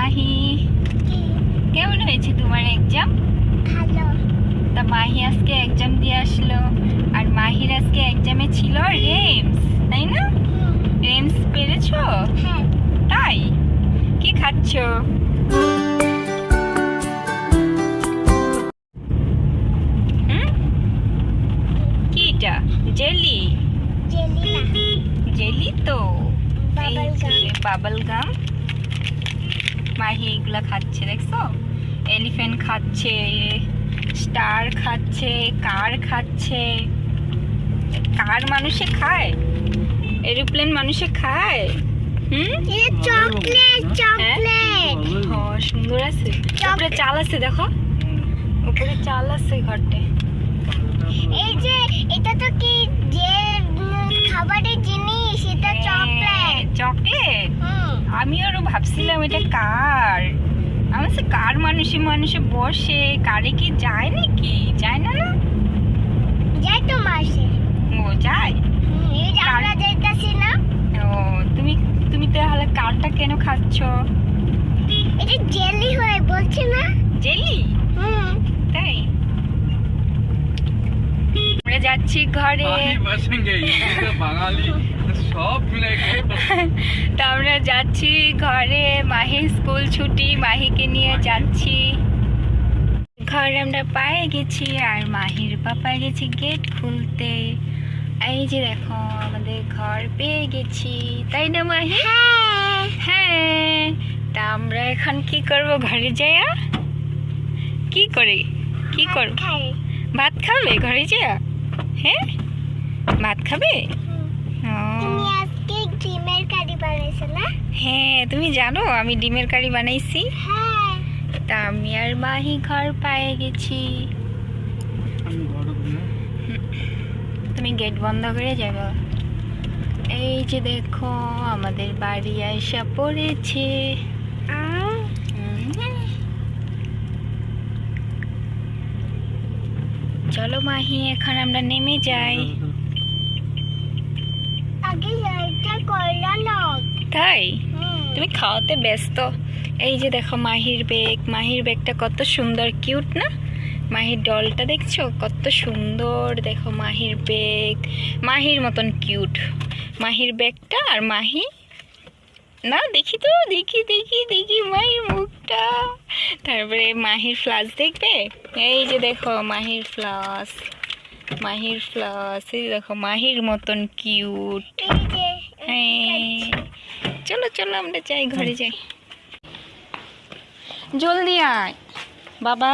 মাহি, কেমন হয়েছে তোমার এক্সাম? ভালো। তা মাহি আজকে এক্সাম দিয়ে আসলো, আর মাহির আজকে এক্সামে ছিল রেমস, তাই না? রেমস পেরেছো? হ্যাঁ। তাই কি খাচ্ছো? কি এটা? জেলি? জেলি না, জেলি তো, bubble gum. Bubble gum. Mahi এগুলা খাচ্ছে, দেখছো? এলিফ্যান্ট খাচ্ছে, স্টার খাচ্ছে, কার খাচ্ছে। কার মানুষে খায়? এরোপ্লেন মানুষে খায়? এটা চকলেট, চকলেট। হ্যাঁ, সুন্দর আছে। উপরে চাল আছে, দেখো উপরে চাল আছে ঘরটে। এই যে এটা তো কি যে খাবারের জিনিস, এটা চকলেট। চকলেট? আমি আরো ভাবছিলাম এটা কার। আমার সে কার মানুষে বসে, কারে কি যায় নাকি? যায় না? না যাই তো মাসে। ও যায়। এই যে আমরা যাইতাছি না, ও তুমি তুমি তাহলে কারটা কেন খাচ্ছ? এটা জেলি হয়ে বলছে না। জেলি? তাই আমরা যাচ্ছি ঘরে। তা আমরা যাচ্ছি ঘরে, মাহির স্কুল ছুটি, মাহিকে নিয়ে যাচ্ছি ঘরে। আমরা পায়ে গেছি আর মাহির পাপা গেছি গেট খুলতে। এই যে দেখো আমাদের ঘর পেয়ে গেছি, তাই না মাহি? হ্যাঁ। তা আমরা এখন কি করব? ঘরে যাইয়া কি করব? ভাত খাবে ঘরে যাইয়া? হ্যাঁ, ভাত খাবে? তুমি আজকে ডিমের কারি বানাইছো না? হ্যাঁ, তুমি জানো আমি ডিমের কারি বানাইছি। হ্যাঁ। তা আমি আর মাহি ঘর পায়ে গেছি। তুমি গেট বন্ধ করে যাবে। এই যে দেখো আমাদের বাড়ি আইসা পড়েছে। চলো মাহি, এখন আমরা নেমে যাই। আগে লাইটটা কইরা নাও। তাই তুমি খাওয়াতে ব্যস্ত। এই যে দেখো মাহির ব্যাগটা কত সুন্দর, কিউট না? মাহির ডলটা দেখছো কত সুন্দর? দেখো মাহির ব্যাগ, মাহির মতন কিউট মাহির ব্যাগটা। আর মাহি না, দেখি তো, দেখি মাহির মুখটা। তারপরে মাহির ফ্লাস দেখবে। এই যে দেখো মাহির ফ্লাস, এই দেখো মাহির মতন কিউট। হ্যাঁ, চলো আমরা যাই, ঘরে যাই। জলদি আয় বাবা।